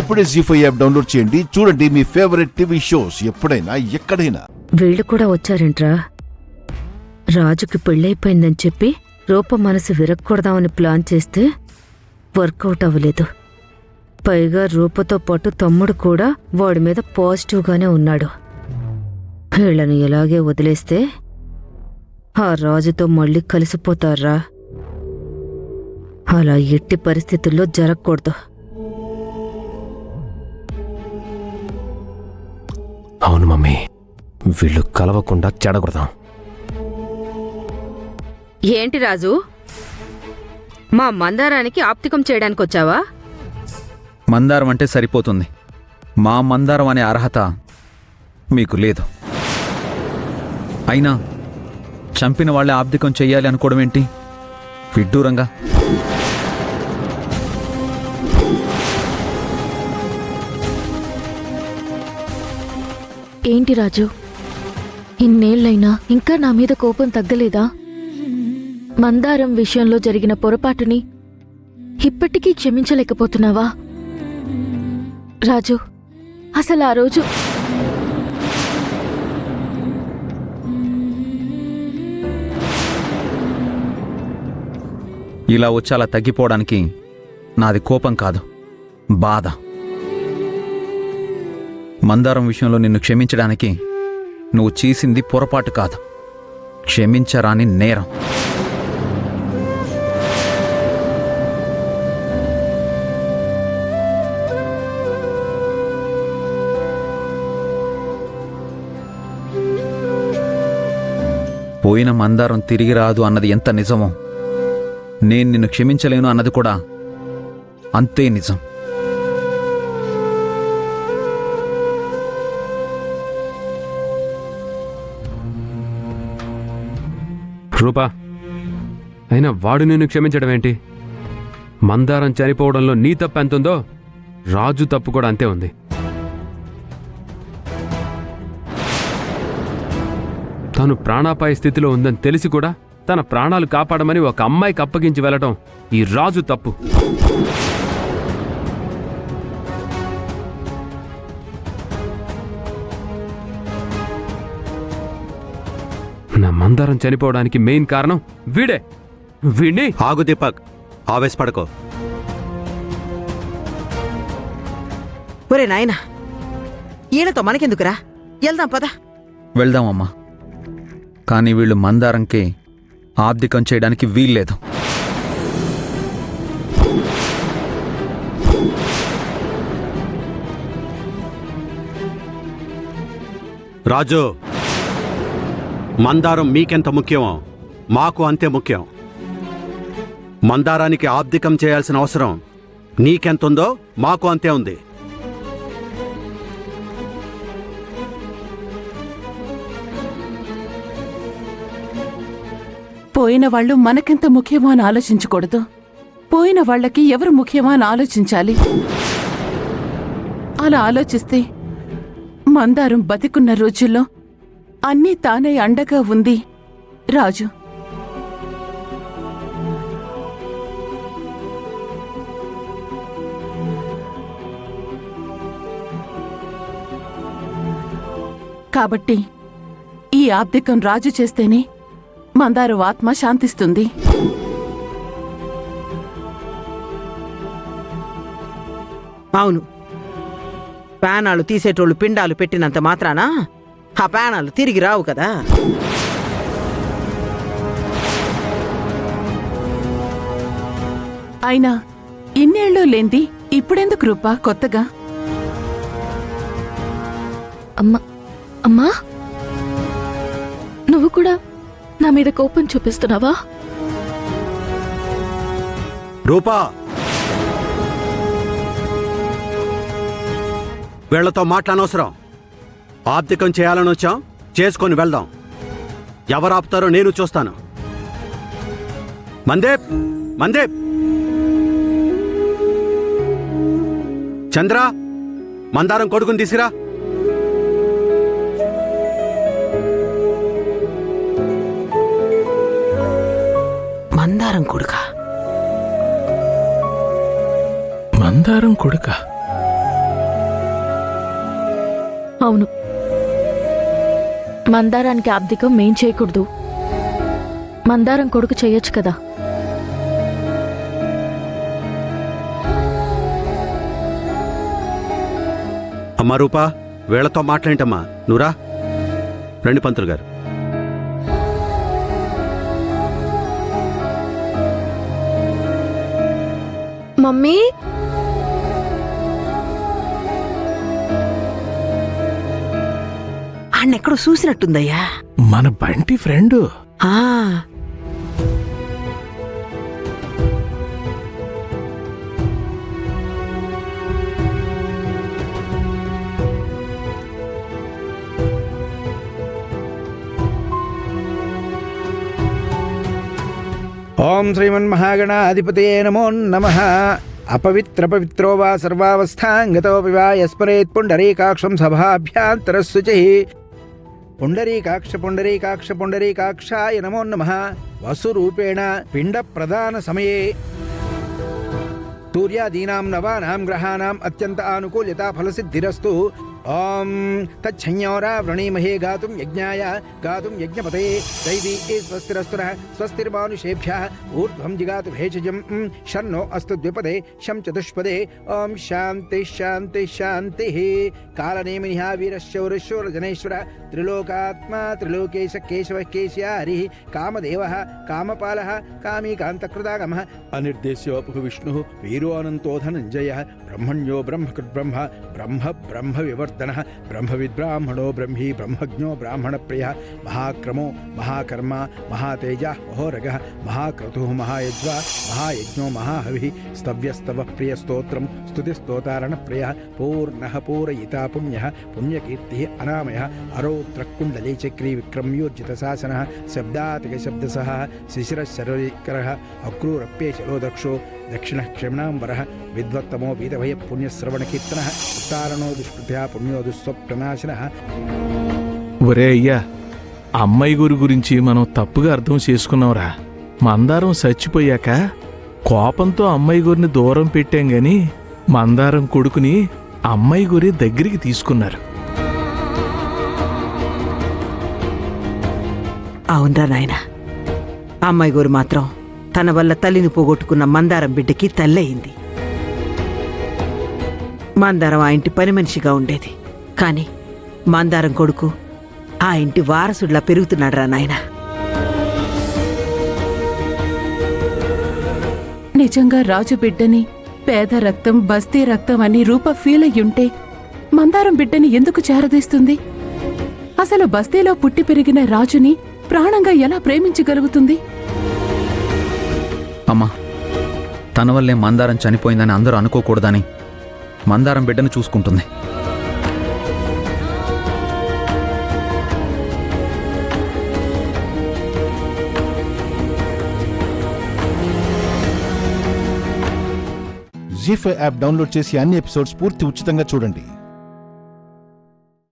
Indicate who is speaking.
Speaker 1: ఇప్పుడే జీ5 app download చేయండి. చూడండి మీ ఫేవరెట్ టీవీ షోస్ ఎప్పుడైనా ఎక్కడైనా.
Speaker 2: వీళ్ళు కూడా వచ్చారేంట్రా? రాజుకి పెళ్ళైపోయిందని చెప్పి రూప మనసు విరక్కూడదామని ప్లాన్ చేస్తే వర్కౌట్ అవ్వలేదు. పైగా రూపతో పాటు తమ్ముడు కూడా వాడి మీద పాజిటివ్గానే ఉన్నాడు. వీళ్ళని ఎలాగే వదిలేస్తే ఆ రాజుతో మళ్ళీ కలిసిపోతారా? అలా ఎట్టి పరిస్థితుల్లో జరగకూడదు.
Speaker 3: అవును మమ్మీ, వీళ్ళు కలవకుండా చెడగొడదాం.
Speaker 2: ఏంటి రాజు, మా మందారానికి ఆప్తికం చేయడానికి వచ్చావా?
Speaker 4: మందారం అంటే సరిపోతుంది, మా మందారం అనే అర్హత మీకు లేదు. అయినా చంపిన వాళ్ళే ఆబ్దికం చెయ్యాలి అనుకోవడం ఏంటి? విడ్డూరంగా.
Speaker 5: ఏంటి రాజు, ఇన్నేళ్లైనా ఇంకా నా మీద కోపం తగ్గలేదా? మందారం విషయంలో జరిగిన పొరపాటుని ఇప్పటికీ క్షమించలేకపోతున్నావా? రాజు, అసలు ఆ రోజు
Speaker 4: ఇలా వచ్చి అలా తగ్గిపోవడానికి నాది కోపం కాదు, బాధ. మందారం విషయంలో నిన్ను క్షమించడానికి నువ్వు చేసింది పొరపాటు కాదు, క్షమించరాని నేరం. పోయిన మందారం తిరిగి రాదు అన్నది ఎంత నిజమో, నేను నిన్ను క్షమించలేను అన్నది కూడా అంతే నిజం.
Speaker 3: రూపా, అయినా వాడు నిన్ను క్షమించడం ఏంటి? మందారం చనిపోవడంలో నీ తప్పు ఎంతుందో రాజు తప్పు కూడా అంతే ఉంది. తను ప్రాణాపాయ స్థితిలో ఉందని తెలిసి కూడా తన ప్రాణాలు కాపాడమని ఒక అమ్మాయికి అప్పగించి వెళ్ళటం ఈ రాజు తప్పు. నా మందారం చనిపోవడానికి మెయిన్ కారణం వీడే. వీడిని
Speaker 6: ఆగు దీపక్, ఆవేశపడకో.
Speaker 7: ఒరే నాయనా, ఈయనతో మనకెందుకురా, వెళ్దాం పద.
Speaker 4: వెళ్దామమ్మా, కానీ వీళ్ళు మందారంకే ఆబ్దికం చేయడానికి వీల్లేదు.
Speaker 6: రాజు, మందారం మీకెంత ముఖ్యమో మాకు అంతే ముఖ్యం. మందారానికి ఆబ్దికం చేయాల్సిన అవసరం నీకెంతుందో మాకు అంతే ఉంది.
Speaker 8: పోయిన వాళ్ళు మనకెంత ముఖ్యమో అని ఆలోచించకూడదు, పోయిన వాళ్ళకి ఎవరు ముఖ్యమో అని ఆలోచించాలి. అలా ఆలోచిస్తే మందారం బతికున్న రోజుల్లో అన్నీ తానే అండగా ఉంది రాజు. కాబట్టి ఈ ఆబ్దికం రాజు చేస్తేనే మందారం ఆత్మ శాంతిస్తుంది.
Speaker 7: అవును, ప్రాణాలు తీసేటోళ్ళు పిండాలు పెట్టినంత మాత్రాన ఆ ప్రాణాలు తిరిగి రావు కదా.
Speaker 8: అయినా ఇన్నేళ్ళు లేంది ఇప్పుడెందుకు రూపా కొత్తగా?
Speaker 5: అమ్మా అమ్మా, నువ్వు కూడా నా మీద కోపం చూపిస్తున్నావా?
Speaker 6: రూపా, వీళ్లతో మాట్లాడనవసరం. ఆబ్దికం చేయాలని వచ్చాం, చేసుకొని వెళ్దాం. ఎవరు ఆపుతారో నేను చూస్తాను. మందేప్, మందేప్, చంద్ర, మందారం కొడుకుని తీసుకురా.
Speaker 7: మందారం కొడుకా?
Speaker 9: మందారం కొడుక?
Speaker 5: అవును, మందారానికి ఆబ్దికం మేం చేయకూడదు. మందారం కొడుకు చెయ్యొచ్చు కదా.
Speaker 6: అమ్మా రూపా, వీళ్లతో మాట్లాడేంటమ్మా, నువ్వురా. రండి పంతులు గారు.
Speaker 5: మమ్మీ,
Speaker 7: ఆన్నెక్కడో చూసినట్టుందయ్యా.
Speaker 9: మన బంటి ఫ్రెండు.
Speaker 7: ఆ,
Speaker 9: ఓం శ్రీమన్మహాగణాధిపతే నమో నమః. అపవిత్రపవిత్రో వా సర్వావస్థాంగతోపి వా యస్మరేత్ పుండరీకాక్షం సభాభ్యాంతరశుచిః. పుండరీకాక్ష పుండరీకాక్షాయ నమో నమః. వసురూపేణ పిండ ప్రదాన సమయే సూర్యాదీనాం నవానాం గ్రహాణాం అత్యంత ఆనుకూల్యత ఫలసిద్ధిరస్తు. ఓం తచ్చంయోరా వ్రణీమహే గాతుం యజ్ఞాయ గాతుం యజ్ఞపతే. దైవీ స్వస్తిరస్తునః స్వస్తిర్మానుషేభ్యః ఊర్ధ్వం జిగాతు భేషజం. షన్నో అస్తు ద్విపదే శం చతుష్పదే. ఓం శాంతి శాంతి శాంతి. కాలనేమినిః వీరశౌరశూరజనేశ్వర త్రిలోకాత్మా త్రిలోకేశ కేశవ కేశియా హరి. కామదేవః కామపాలః కామీకాంతకృతాగమః. అనిర్దేశ్యోపహు విష్ణుః వీరో అనంతో ధనంజయః. బ్రహ్మణ్యో బ్రహ్మకృద్బ్రహ్మ బ్రహ్మ బ్రహ్మ వివర్ధనః. బ్రహ్మవిద్బ్రాహ్మణో బ్రహ్మీ బ్రహ్మజ్ఞో బ్రాహ్మణప్రియః. మహాక్రమో మహాకర్మ మహాతేజః మహోరగః. మహాక్రతుః మహాయజ్వా మహాయజ్ఞో మహాహవిః. స్తవ్యస్తవ ప్రియస్తోత్రం స్తుతిస్తోతారణ ప్రియః. పూర్ణః పూరయితా పుణ్యః పుణ్యకీర్తిః అనామయః. అరౌత్రకుండలీ చక్రీ విక్రమ్యోర్జిత శాసనః. శబ్దాతిక శబ్దసః శిశిరశరీకరః. అక్రూరప్యేశలో దక్షో దక్షిణ క్షమణాంబరః. విద్వత్తమో వీతభయ పుణ్యశ్రవణ కీర్తనః. ఉత్తారణో దుష్కృత్యా పుణ్యో దుస్వప్ననాశనః.
Speaker 10: ఒరే అయ్యా, అమ్మాయి గురించి మనం తప్పుగా అర్థం చేసుకున్నాంరా. మందారం చచ్చిపోయాక కోపంతో అమ్మాయి గురిని దూరం పెట్టాం గాని మందారం కొడుకుని అమ్మాయి గురి దగ్గరికి తీసుకున్నారు.
Speaker 7: అవునరా నాయనా. అమ్మాయి గోరు మాత్రం తన వల్ల తల్లిని పోగొట్టుకున్న మందారం బిడ్డకి తల్లి అయింది. మందారం ఆ ఇంటి పని మనిషిగా ఉండేది, కాని మందారం కొడుకు ఆ ఇంటి వారసుడిలా పెరుగుతున్నాడు రా నాయనా.
Speaker 8: నిజంగా రాజు బిడ్డని పేద రక్తం బస్తీ రక్తం అని రూప ఫీల్ అయ్యుంటే మందారం బిడ్డని ఎందుకు చేరదీస్తుంది? అసలు బస్తీలో పుట్టి పెరిగిన రాజుని ప్రాణంగా ఎలా ప్రేమించగలుగుతుంది?
Speaker 4: అమ్మా, తన వల్లే మందారం చనిపోయిందని అందరూ అనుకోకూడదని మందారం బిడ్డను చూసుకుంటుంది.
Speaker 1: జీ5 యాప్ డౌన్లోడ్ చేసి అన్ని ఎపిసోడ్స్ పూర్తి ఉచితంగా చూడండి.